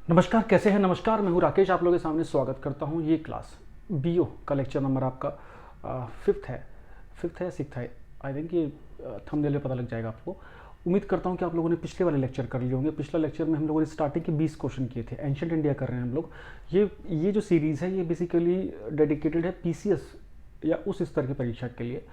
नमस्कार, कैसे हैं? नमस्कार, मैं हूं राकेश, आप लोगों के सामने स्वागत करता हूं। ये क्लास बीओ का लेक्चर नंबर आपका फिफ्थ है या सिक्स्थ है, आई थिंक। ये थंबनेल में पता लग जाएगा आपको। उम्मीद करता हूं कि आप लोगों ने पिछले वाले लेक्चर कर लिए होंगे। पिछला लेक्चर में हम लोगों ने स्टार्टिंग के 20 क्वेश्चन किए थे। एंशिएंट इंडिया कर रहे हैं हम लोग। ये जो सीरीज़ है ये बेसिकली डेडिकेटेड है पीसीएस या उस स्तर की परीक्षा के लिए,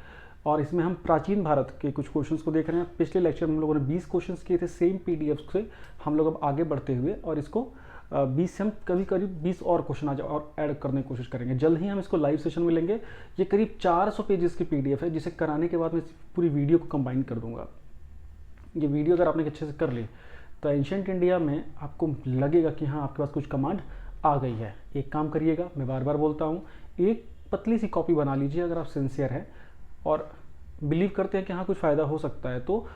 और इसमें हम प्राचीन भारत के कुछ क्वेश्चंस को देख रहे हैं। पिछले लेक्चर में हम लोगों ने 20 क्वेश्चंस किए थे सेम पीडीएफ से। हम लोग अब आगे बढ़ते हुए और इसको 20 से हम करीब 20 और क्वेश्चन आज और ऐड करने की कोशिश करेंगे। जल्द ही हम इसको लाइव सेशन में लेंगे। ये करीब 400 पेजेस की पीडीएफ है, जिसे कराने के बाद मैं पूरी वीडियो को कंबाइन कर दूंगा। ये वीडियो अगर आपने अच्छे से कर ली तो एंशिएंट इंडिया में आपको लगेगा कि हाँ, आपके पास कुछ कमांड आ गई है। एक काम करिएगा, मैं बार बार बोलता हूँ, एक पतली सी कॉपी बना लीजिए अगर आप सिंसियर हैं और बिलीव करते हैं कि हाँ कुछ फ़ायदा हो सकता है। तो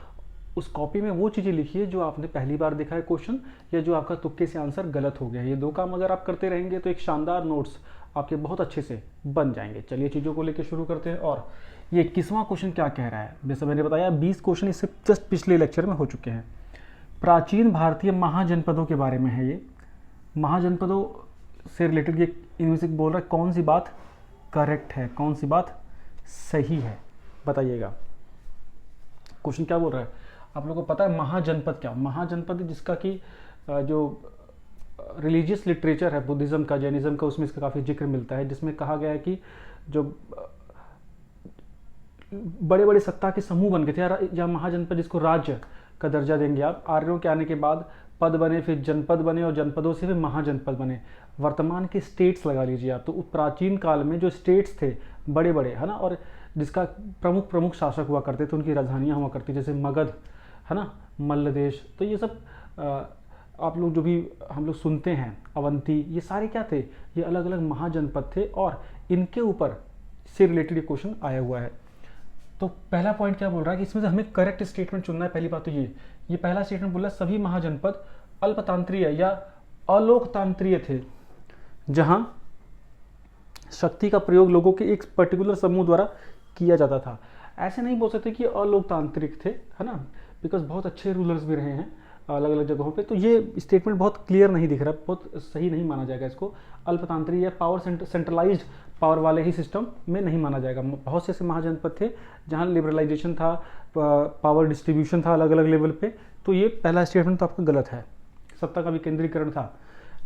उस कॉपी में वो चीज़ें लिखिए जो आपने पहली बार देखा है क्वेश्चन, या जो आपका तुक्के से आंसर गलत हो गया है। ये दो काम अगर आप करते रहेंगे तो एक शानदार नोट्स आपके बहुत अच्छे से बन जाएंगे। चलिए चीज़ों को लेकर शुरू करते हैं। और ये 21वां क्वेश्चन क्या कह रहा है? जैसे मैंने बताया 20 क्वेश्चन इससे जस्ट पिछले लेक्चर में हो चुके हैं। प्राचीन भारतीय महाजनपदों के बारे में है ये। महाजनपदों से रिलेटेड ये इनमें से बोल रहा है कौन सी बात करेक्ट है, कौन सी बात सही है, बताइएगा। क्वेश्चन क्या बोल रहा है? आप लोगों को पता है महाजनपद क्या? महाजनपद जिसका कि जो रिलीजियस लिटरेचर है बुद्धिज़्म का, जैनिज़्म का, उसमें इसका काफ़ी जिक्र मिलता है, जिसमें कहा गया है कि जो बड़े बड़े सत्ता के समूह बन गए थे या महाजनपद, जिसको राज्य का दर्जा देंगे आप। आर्यों के आने के बाद पद बने, फिर जनपद बने, और जनपदों से फिर महाजनपद बने। वर्तमान के स्टेट्स लगा लीजिए आप। तो प्राचीन काल में जो स्टेट्स थे बड़े बड़े, है ना, और जिसका प्रमुख शासक हुआ करते थे, उनकी राजधानियाँ हुआ करती, जैसे मगध, है ना, मल्ल देश। तो ये सब आप लोग जो भी हम लोग सुनते हैं, अवंती, ये सारे क्या थे? ये अलग अलग महाजनपद थे, और इनके ऊपर से रिलेटेड ये क्वेश्चन आया हुआ है। तो पहला पॉइंट क्या बोल रहा है कि इसमें से हमें करेक्ट स्टेटमेंट चुनना है। पहली बात तो ये पहला स्टेटमेंट बोल रहा है सभी महाजनपद अल्पतांत्रीय या अलोकतांत्रीय थे, जहां शक्ति का प्रयोग लोगों के एक पर्टिकुलर समूह द्वारा किया जाता था। ऐसे नहीं बोल सकते कि अलोकतांत्रिक थे, है ना, बिकॉज बहुत अच्छे रूलर्स भी रहे हैं अलग अलग जगहों पे। तो ये स्टेटमेंट बहुत क्लियर नहीं दिख रहा, बहुत सही नहीं माना जाएगा इसको। अल्पतांत्रिक या पावर सेंट्रलाइज्ड पावर वाले ही सिस्टम में नहीं माना जाएगा। बहुत से ऐसे महाजनपद थे जहाँ लिबरलाइजेशन था, पावर डिस्ट्रीब्यूशन था अलग अलग लेवल पे। तो ये पहला स्टेटमेंट तो आपका गलत है, सत्ता का विकेंद्रीकरण था।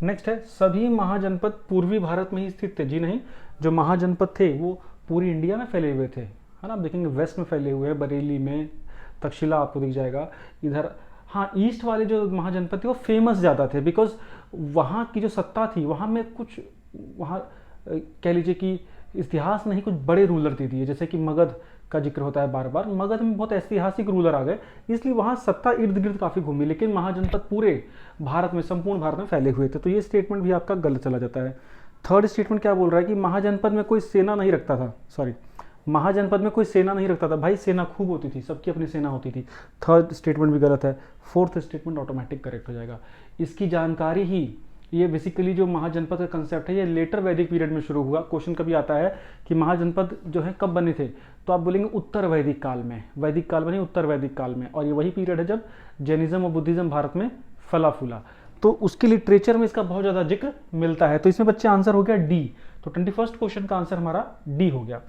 नेक्स्ट है सभी महाजनपद पूर्वी भारत में ही स्थित थे। जी नहीं, जो महाजनपद थे वो पूरी इंडिया में फैले हुए थे, है ना। आप देखेंगे वेस्ट में फैले हुए हैं, बरेली में, तक्षशिला आपको दिख जाएगा इधर। हाँ, ईस्ट वाले जो महाजनपद थे वो फेमस ज़्यादा थे, बिकॉज वहाँ की जो सत्ता थी, वहाँ में कुछ, वहाँ कह लीजिए कि इतिहास नहीं, कुछ बड़े रूलर दे दिए। जैसे कि मगध का जिक्र होता है बार बार, मगध में बहुत ऐतिहासिक रूलर आ गए, इसलिए वहाँ सत्ता इर्द गिर्द काफ़ी घूमी। लेकिन महाजनपद पूरे भारत में, संपूर्ण भारत में फैले हुए थे। तो ये स्टेटमेंट भी आपका गलत चला जाता है। थर्ड स्टेटमेंट क्या बोल रहा है कि महाजनपद में कोई सेना नहीं रखता था। सॉरी, महाजनपद में कोई सेना नहीं रखता था। भाई, सेना खूब होती थी, सबकी अपनी सेना होती थी। थर्ड स्टेटमेंट भी गलत है। फोर्थ स्टेटमेंट ऑटोमेटिक करेक्ट हो जाएगा। इसकी जानकारी ही, ये बेसिकली जो महाजनपद का कंसेप्ट है ये लेटर वैदिक पीरियड में शुरू हुआ। क्वेश्चन कभी आता है कि महाजनपद जो है कब बने थे, तो आप बोलेंगे उत्तर वैदिक काल में। वैदिक काल में नहीं, उत्तर वैदिक काल में। और ये वही पीरियड है जब जैनिज्म और बुद्धिज्म भारत में फला फूला। तो उसके लिटरेचर में इसका बहुत ज़्यादा जिक्र मिलता है। तो इसमें बच्चे आंसर हो गया डी। तो 21st क्वेश्चन का आंसर हमारा डी हो गया।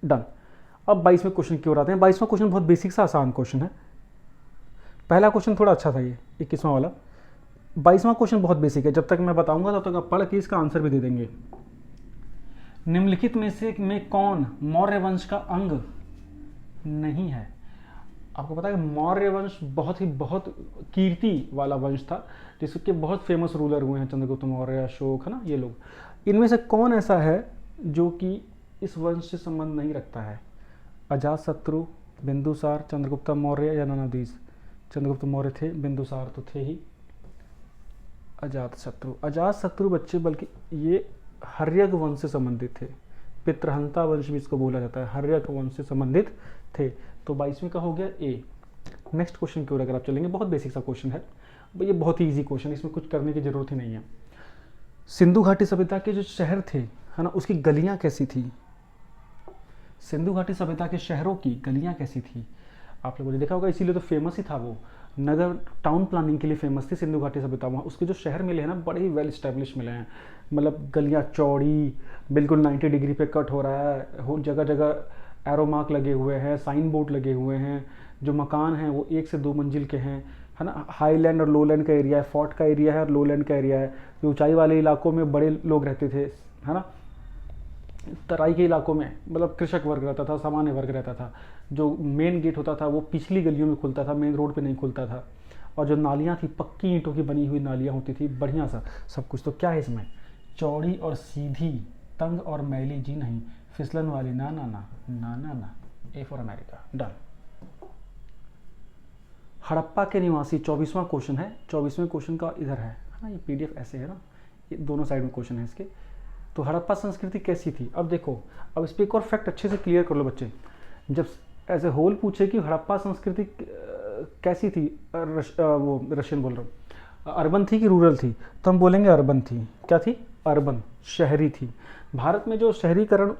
डन। अब 22वें क्वेश्चन की ओर आते हैं। 22वां क्वेश्चन बहुत बेसिक सा आसान क्वेश्चन है। पहला क्वेश्चन थोड़ा अच्छा था, ये 21वां वाला। 22वां क्वेश्चन बहुत बेसिक है। जब तक मैं बताऊंगा तब तक आप पढ़ के इसका आंसर भी दे देंगे। निम्नलिखित में कौन मौर्य वंश का अंग नहीं है? आपको पता है मौर्य वंश बहुत कीर्ति वाला वंश था, जिसके बहुत फेमस रूलर हुए हैं, चंद्रगुप्त मौर्य, अशोक, है ना, ये लोग। इनमें से कौन ऐसा है जो कि इस वंश से संबंध नहीं रखता है? अजातशत्रु, बिंदुसार, चंद्रगुप्त मौर्य या none of these? Chandragupta Maurya थे, बिंदुसार तो थे ही, अजातशत्रु बच्चे, बल्कि ये हर्यक वंश से संबंधित थे। पितृहंता वंश भी इसको बोला जाता है, हर्यक वंश से संबंधित थे। तो 22वें का हो गया ए। नेक्स्ट क्वेश्चन की ओर अगर आप चलेंगे, बहुत बेसिक सा क्वेश्चन है, ये बहुत ही ईजी क्वेश्चन, इसमें कुछ करने की जरूरत ही नहीं है। सिंधु घाटी सभ्यता के जो शहर थे, है ना, उसकी गलियां कैसी थी? सिंधु घाटी सभ्यता के शहरों की गलियां कैसी थी? आप लोगों ने देखा होगा, इसीलिए तो फेमस ही था वो, नगर टाउन प्लानिंग के लिए फेमस थी सिंधु घाटी सभ्यता। वहाँ उसके जो शहर मिले हैं ना, बड़े ही वेल स्टैब्लिश मिले हैं, मतलब गलियाँ चौड़ी, बिल्कुल 90 डिग्री पे कट हो रहा है, हो जगह जगह एरो मार्क लगे हुए हैं, साइन बोर्ड लगे हुए हैं, जो मकान हैं वो 1 से 2 मंजिल के हैं, है ना। हाईलैंड और लोलैंड का एरिया है, फोर्ट का एरिया है और लोलैंड का एरिया है। जो ऊंचाई वाले इलाकों में बड़े लोग रहते थे, है ना। तराई के इलाकों में मतलब कृषक वर्ग रहता था, सामान्य वर्ग रहता था। जो मेन गेट होता था वो पिछली गलियों में खुलता था, मेन रोड पे नहीं खुलता था। और जो नालियाँ थी, पक्की ईंटों की बनी हुई नालियाँ होती थी, बढ़िया सा सब कुछ। तो क्या है इसमें, चौड़ी और सीधी, तंग और मैली जी नहीं, फिसलन वाली ना ना ना ना ना ना। A for America, done. Harappa के निवासी 24वां क्वेश्चन है, 24वें क्वेश्चन का इधर है ना, ये पीडीएफ ऐसे है ना, ये दोनों साइड में क्वेश्चन है इसके। तो हड़प्पा संस्कृति कैसी थी, अब देखो, अब इस पर एक और फैक्ट अच्छे से क्लियर कर लो बच्चे। जब एज ए होल पूछे कि हड़प्पा संस्कृति कैसी थी, वो रशियन बोल रहा हूँ, अर्बन थी कि रूरल थी, तो हम बोलेंगे अर्बन थी। क्या थी, अर्बन, शहरी थी। भारत में जो शहरीकरण,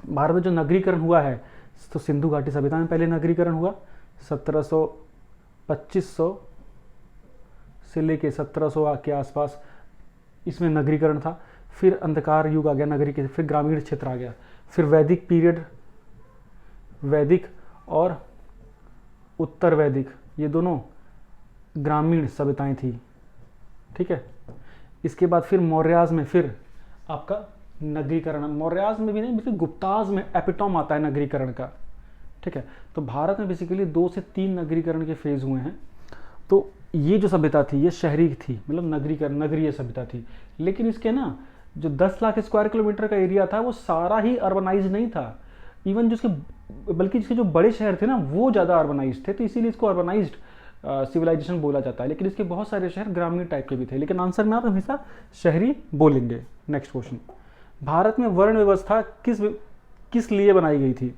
भारत में जो नगरीकरण हुआ है, तो सिंधु घाटी सभ्यता में पहले नगरीकरण हुआ, 2500 से लेके 1700 के आसपास इसमें नगरीकरण था। फिर अंधकार युग आ गया नगरीकरण, फिर ग्रामीण क्षेत्र आ गया, फिर वैदिक पीरियड, वैदिक और उत्तर वैदिक, ये दोनों ग्रामीण सभ्यताएं थी, ठीक है। इसके बाद फिर मौर्याज में फिर आपका नगरीकरण, मौर्याज में भी नहीं बल्कि गुप्ताज में एपिटॉम आता है नगरीकरण का, ठीक है। तो भारत में बेसिकली 2 से 3 नगरीकरण के फेज हुए हैं। तो ये जो सभ्यता थी ये शहरी थी, मतलब नगरीकरण, नगरीय सभ्यता थी। लेकिन इसके ना जो 10 लाख स्क्वायर किलोमीटर का एरिया था वो सारा ही अर्बनाइज नहीं था। इवन जिसके, बल्कि जिसके जो बड़े शहर थे ना वो ज़्यादा अर्बनाइज थे, तो इसीलिए इसको अर्बनाइज्ड सिविलाइजेशन बोला जाता है। लेकिन इसके बहुत सारे शहर ग्रामीण टाइप के भी थे, लेकिन आंसर में आप हमेशा शहरी बोलेंगे। नेक्स्ट क्वेश्चन, भारत में वर्ण व्यवस्था किस लिए बनाई गई थी।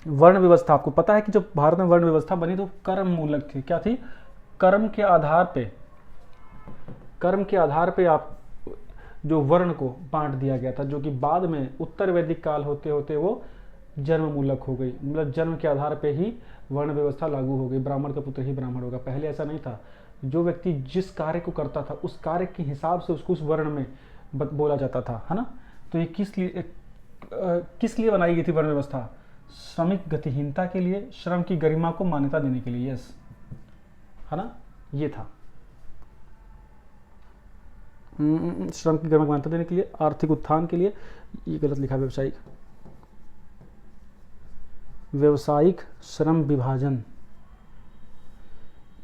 वर्ण व्यवस्था, आपको पता है कि जब भारत में वर्ण व्यवस्था बनी तो कर्म मूलक थी। क्या थी, कर्म के आधार पे आप जो वर्ण को बांट दिया गया था, जो कि बाद में उत्तर वैदिक काल होते होते वो जन्म मूलक हो गई, मतलब जन्म के आधार पे ही वर्ण व्यवस्था लागू हो गई। ब्राह्मण का पुत्र ही ब्राह्मण होगा, पहले ऐसा नहीं था। जो व्यक्ति जिस कार्य को करता था उस कार्य के हिसाब से उसको उस वर्ण में बोला जाता था, है ना। तो ये किस लिए बनाई गई थी वर्ण व्यवस्था, श्रमिक गतिहीनता के लिए, श्रम की गरिमा को मान्यता देने के लिए, यस, है ना, ये था। श्रम की गरिमा को मान्यता देने के लिए, आर्थिक उत्थान के लिए, ये गलत लिखा, व्यवसायिक श्रम विभाजन,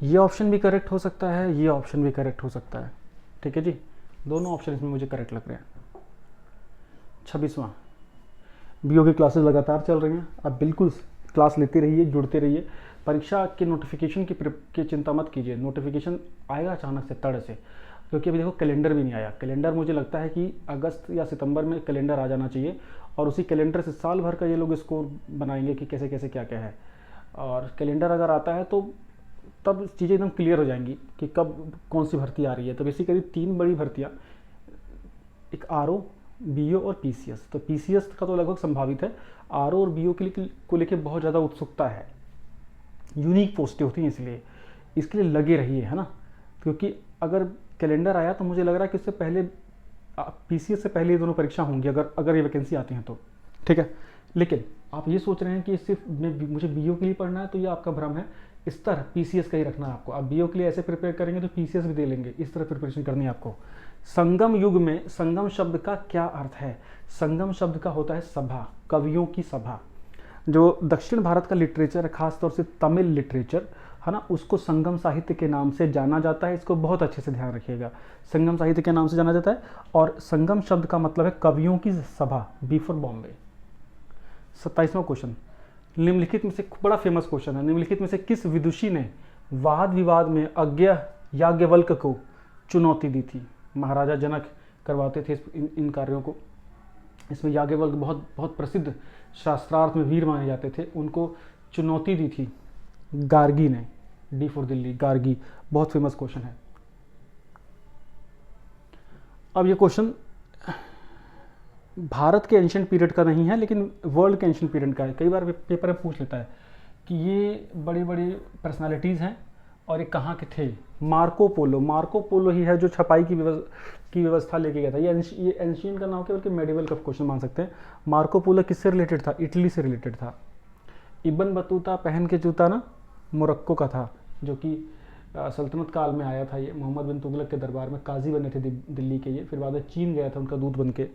ये ऑप्शन भी करेक्ट हो सकता है, ये ऑप्शन भी करेक्ट हो सकता है, ठीक है जी। दोनों ऑप्शन इसमें मुझे करेक्ट लग रहे हैं। 26वां, बीओ की क्लासेस लगातार चल रही हैं, आप बिल्कुल क्लास लेते रहिए, जुड़ते रहिए। परीक्षा के नोटिफिकेशन की चिंता मत कीजिए, नोटिफिकेशन आएगा अचानक से तड़ से, क्योंकि अभी देखो कैलेंडर भी नहीं आया। कैलेंडर मुझे लगता है कि अगस्त या सितंबर में कैलेंडर आ जाना चाहिए, और उसी कैलेंडर से साल भर का ये लोग स्कोर बनाएंगे कि कैसे कैसे क्या क्या है। और कैलेंडर अगर आता है तो तब चीज़ें एकदम क्लियर हो जाएंगी कि कब कौन सी भर्ती आ रही है। तो बेसिकली 3 बड़ी भर्तियाँ, एक आरओ, बीओ और पीसीएस। तो पीसीएस का तो लगभग संभावित है, आरओ और बीओ को लेके बहुत ज़्यादा उत्सुकता है, यूनिक पोस्टें होती हैं, इसलिए इसके लिए लगे रहिए, है ना। क्योंकि अगर कैलेंडर आया तो मुझे लग रहा है कि इससे पहले पीसीएस से पहले ये दोनों परीक्षा होंगी, अगर ये वैकेंसी आती हैं तो, ठीक है। लेकिन आप ये सोच रहे हैं कि सिर्फ मुझे बीओ के लिए पढ़ना है, तो ये आपका भ्रम है। स्तर पीसीएस का ही रखना है आपको। आप बीओ के लिए ऐसे प्रिपेयर करेंगे तो पीसीएस भी दे लेंगे, इस तरह प्रिपरेशन करनी है आपको। संगम युग में संगम शब्द का क्या अर्थ है। संगम शब्द का होता है सभा, कवियों की सभा। जो दक्षिण भारत का लिटरेचर है, खासतौर से तमिल लिटरेचर, है ना, उसको संगम साहित्य के नाम से जाना जाता है। इसको बहुत अच्छे से ध्यान रखिएगा, संगम साहित्य के नाम से जाना जाता है। और संगम शब्द का मतलब है कवियों की सभा, बिफोर बॉम्बे। 27वां क्वेश्चन, निम्नलिखित में से, बड़ा फेमस क्वेश्चन है, निम्नलिखित में से किस विदुषी ने वाद विवाद में अज्ञ याज्ञवल्क्य को चुनौती दी थी। महाराजा जनक करवाते थे इन कार्यों को। इसमें याज्ञवल्क्य बहुत प्रसिद्ध शास्त्रार्थ में वीर माने जाते थे, उनको चुनौती दी थी गार्गी ने। डी फॉर दिल्ली, गार्गी, बहुत फेमस क्वेश्चन है। अब ये क्वेश्चन भारत के एंशिएंट पीरियड का नहीं है, लेकिन वर्ल्ड के एंशिएंट पीरियड का है। कई बार पेपर में पूछ लेता है कि ये बड़ी बड़ी पर्सनालिटीज़ हैं और ये कहाँ के थे। मार्को पोलो ही है जो छपाई की व्यवस्था लेके गया था। ये एंशियन का नाम क्या, बल्कि मेडिवल का क्वेश्चन मान सकते हैं। मार्को पोलो किससे रिलेटेड था, इटली से रिलेटेड था। इब्न बतूता पहन के जूता ना मोरक्को का था, जो कि सल्तनत काल में आया था। ये मोहम्मद बिन तुगलक के दरबार में काजी बने थे दिल्ली के ये, फिर बाद में चीन गया था उनका दूत बन के।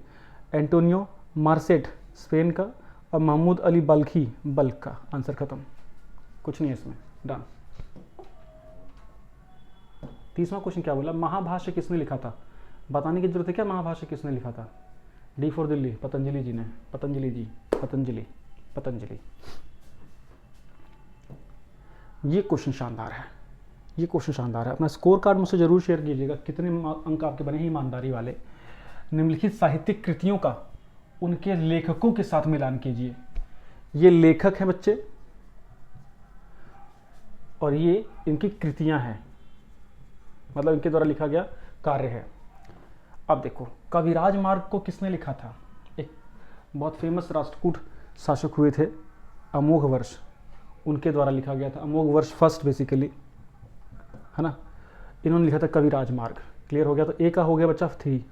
एंटोनियो मार्सेट स्पेन का, और महमूद अली बल्खी बल्ख का। आंसर खत्म, कुछ नहीं है इसमें, डन। 30वां क्वेश्चन क्या बोला, महाभाष्य किसने लिखा था। बताने की जरूरत है क्या महाभाष्य किसने लिखा था। डी फॉर दिल्ली, पतंजलि जी ने। पतंजलि। ये क्वेश्चन शानदार है। अपना स्कोर कार्ड मुझसे जरूर शेयर कीजिएगा, कितने अंक आपके बने हैं ईमानदारी वाले। निम्नलिखित साहित्यिक कृतियों का उनके लेखकों के साथ मिलान कीजिए। ये लेखक हैं बच्चे और ये इनकी कृतियां हैं, मतलब इनके द्वारा लिखा गया कार्य है। अब देखो, कविराज मार्ग को किसने लिखा था। एक बहुत फेमस राष्ट्रकूट शासक हुए थे अमोघ वर्ष, उनके द्वारा लिखा गया था। अमोघ वर्ष फर्स्ट बेसिकली, है ना। इन्होंने लिखा था कविराज मार्ग। क्लियर हो गया। तो ए का हो गया बच्चा 3,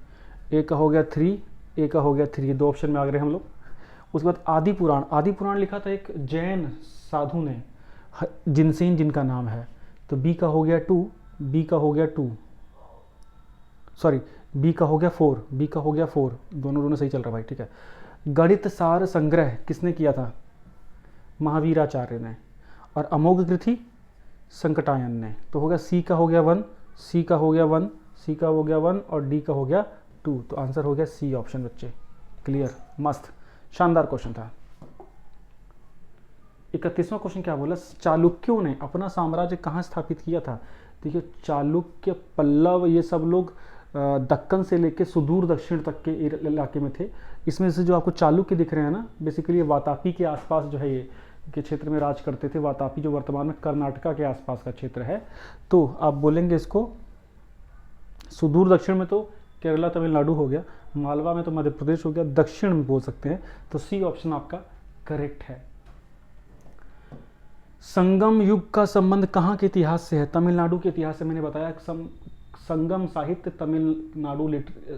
ए का हो गया 3, ए का हो गया 3, 2 ऑप्शन में आ गए हम लोग। उसके बाद आदि पुराण लिखा था एक जैन साधु ने, जिनसेन जिनका नाम है। तो बी का हो गया 2, बी का हो गया 4, दोनों सही चल रहा भाई, ठीक है। गणित सार संग्रह किसने किया था, महावीराचार्य ने। और अमोघ कृति संकटायन ने। तो हो गया सी का हो गया 1, सी का हो गया 1, सी का हो गया 1 और डी का हो गया 2। तो आंसर हो गया सी ऑप्शन बच्चे। क्लियर, मस्त, शानदार क्वेश्चन था। 31वां क्वेश्चन क्या बोला, चालुक्यों ने अपना साम्राज्य कहाँ स्थापित किया था। देखिए, चालुक्य, पल्लव, ये सब लोग दक्कन से लेके सुदूर दक्षिण तक के इलाके में थे। इसमें से जो आपको चालुक्य दिख रहे हैं ना, बेसिकली वातापी के आसपास जो है ये के क्षेत्र में राज करते थे। वातापी जो वर्तमान में कर्नाटका के आसपास का क्षेत्र है। तो आप बोलेंगे इसको सुदूर दक्षिण में तो केरला तमिलनाडु हो गया, मालवा में तो मध्य प्रदेश हो गया, दक्षिण में बोल सकते हैं। तो सी ऑप्शन आपका करेक्ट है। संगम युग का संबंध कहाँ के इतिहास से है, तमिलनाडु के इतिहास से। मैंने बताया संगम साहित्य तमिलनाडु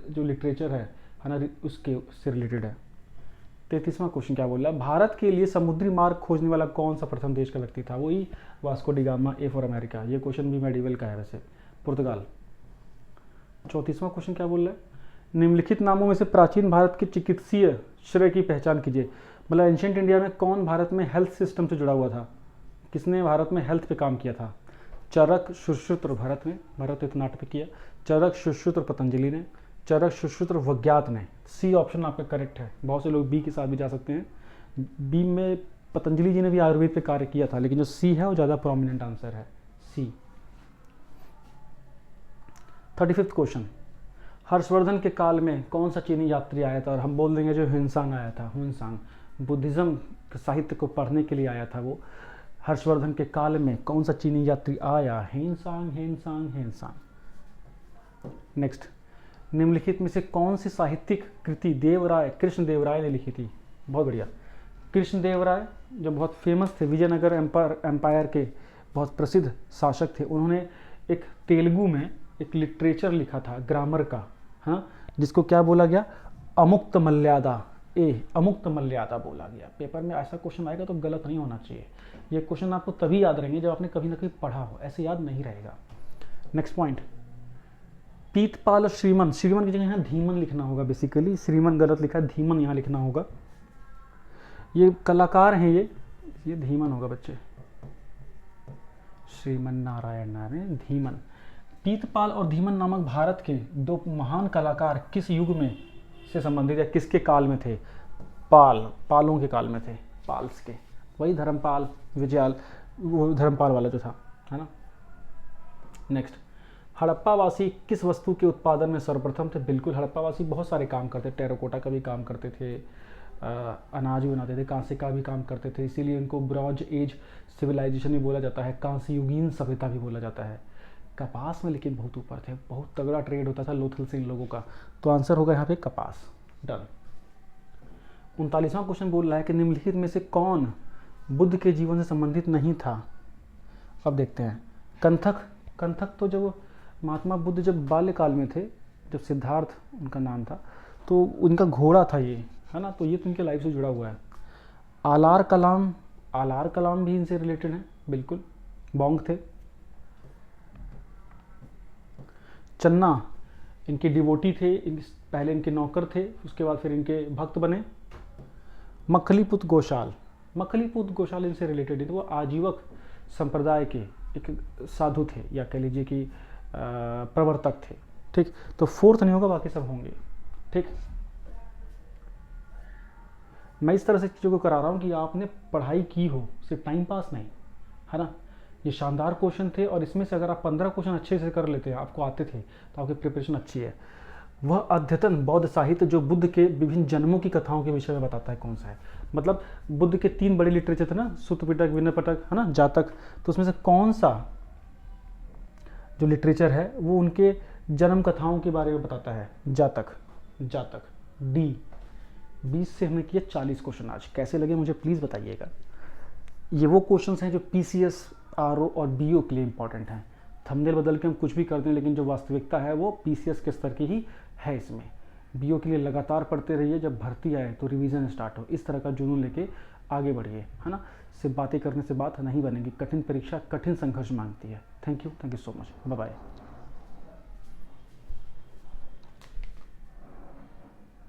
जो लिटरेचर है ना, उसके से रिलेटेड है। 33वां क्वेश्चन क्या बोल रहा है, भारत के लिए समुद्री मार्ग खोजने वाला कौन सा प्रथम देश का व्यक्ति था। वही Vasco D gamma, A for America. ये क्वेश्चन भी मेडिवल का है वैसे, पुर्तगाल। 34वां क्वेश्चन क्या बोल रहा है, निम्नलिखित नामों में से प्राचीन भारत के चिकित्सीय श्रेय की पहचान कीजिए। मतलब एंशिएंट इंडिया में कौन भारत में हेल्थ सिस्टम से जुड़ा हुआ था, किसने भारत में हेल्थ पे काम किया था। चरक, सुश्रुत भरत ने, भरत इतना नाटक किया। चरक, सुश्रुत पतंजलि ने। चरक, सुश्रुत वज्ञात ने। सी ऑप्शन आपका करेक्ट है। बहुत से लोग बी के साथ भी जा सकते हैं। बी में पतंजलि जी ने भी आयुर्वेद पे कार्य किया था, लेकिन जो सी है वो ज़्यादा प्रोमिनेंट आंसर है, सी। 35वां क्वेश्चन, हर्षवर्धन के काल में कौन सा चीनी यात्री आया था। और हम बोल देंगे जो ह्वेनसांग आया था, ह्वेनसांग बुद्धिज्म साहित्य को पढ़ने के लिए आया था वो। हर्षवर्धन के काल में कौन सा चीनी यात्री आया, ह्वेनसांग। नेक्स्ट, निम्नलिखित में से कौन सी साहित्यिक कृति कृष्णदेवराय ने लिखी थी। बहुत बढ़िया। कृष्णदेवराय जो बहुत फेमस थे, विजयनगर एम्पायर के बहुत प्रसिद्ध शासक थे। उन्होंने एक तेलुगु में एक लिटरेचर लिखा था ग्रामर का, हाँ, जिसको क्या बोला गया, अमुक्त मर्यादा। अमुक्त मर्यादा बोला गया। पेपर में ऐसा क्वेश्चन आएगा तो गलत नहीं होना चाहिए। ये क्वेश्चन आपको तभी याद रहेंगे जब आपने कभी ना कभी पढ़ा हो, ऐसे याद नहीं रहेगा। नेक्स्ट पॉइंट, पीतपाल और श्रीमन की जगह यहाँ धीमन लिखना होगा। बेसिकली श्रीमन गलत लिखा है, धीमन यहाँ लिखना होगा। ये कलाकार हैं, ये धीमन होगा बच्चे, श्रीमन नारायण धीमन। पीतपाल और धीमन नामक भारत के दो महान कलाकार किस युग में से संबंधित या किसके काल में थे। पालों के काल में थे, पाल्स के। वही धर्मपाल विजयाल, वो धर्मपाल वाला जो था, है ना। नेक्स्ट, हड़प्पावासी किस वस्तु के उत्पादन में सर्वप्रथम थे। बिल्कुल, हड़प्पावासी बहुत सारे काम करते थे। टेराकोटा का भी काम करते थे, अनाज भी बनाते थे, कांसे का भी काम करते थे। इसीलिए इनको ब्रॉन्ज एज सिविलाइजेशन भी बोला जाता है, कांस्य युगीन सभ्यता भी बोला जाता है। कपास में लेकिन बहुत ऊपर थे, बहुत तगड़ा ट्रेड होता था लोथल से इन लोगों का। तो आंसर होगा यहाँ पे कपास, डन। 39वां क्वेश्चन बोल रहा है कि निम्नलिखित में से कौन बुद्ध के जीवन से संबंधित नहीं था। अब देखते हैं कंथक। कंथक तो जब महात्मा बुद्ध जब बाल्यकाल में थे, जब सिद्धार्थ उनका नाम था, तो उनका घोड़ा था ये, है ना, तो ये तो उनके लाइफ से जुड़ा हुआ है। आलार कलाम, आलार कलाम भी इनसे रिलेटेड है, बिल्कुल, बोंग थे। चन्ना इनके डिवोटी थे, पहले इनके नौकर थे, उसके बाद फिर इनके भक्त बने। मखलीपुत गोशाल, मखलीपुत गोशाल इनसे रिलेटेड है, तो वो आजीवक संप्रदाय के एक साधु थे, या कह लीजिए कि प्रवर्तक थे। ठीक, तो फोर्थ नहीं होगा, बाकी सब होंगे। ठीक, मैं इस तरह से चीज़ों को करा रहा हूँ कि आपने पढ़ाई की हो, सिर्फ टाइम पास नहीं, है ना। ये शानदार क्वेश्चन थे, और इसमें से अगर आप 15 क्वेश्चन अच्छे से कर लेते हैं, आपको आते थे, तो आपकी प्रिपरेशन अच्छी है। वह अद्यतन बौद्ध साहित्य जो बुद्ध के विभिन्न जन्मों की कथाओं के विषय में बताता है, कौन सा है। मतलब बुद्ध के 3 बड़े लिटरेचर थे ना, सुत्त पिटक, विनय पिटक, है ना, जातक, तो उसमें से कौन सा जो लिटरेचर है वो उनके जन्म कथाओं के बारे में बताता है। जातक, जातक डी। 20 से हमने किए 40 क्वेश्चन आज, कैसे लगे मुझे प्लीज़ बताइएगा। ये वो क्वेश्चंस हैं जो पीसीएस, आरओ और बीओ के लिए इंपॉर्टेंट हैं। थंबनेल बदल के हम कुछ भी कर दें, लेकिन जो वास्तविकता है वो पीसीएस के स्तर की ही है। इसमें बीओ के लिए लगातार पढ़ते रहिए, जब भर्ती आए तो रिवीजन स्टार्ट हो, इस तरह का जुनून लेके आगे बढ़िए, है ना। सिर्फ बातें करने से बात नहीं बनेगी, कठिन परीक्षा कठिन संघर्ष मांगती है। Thank you so much, bye bye.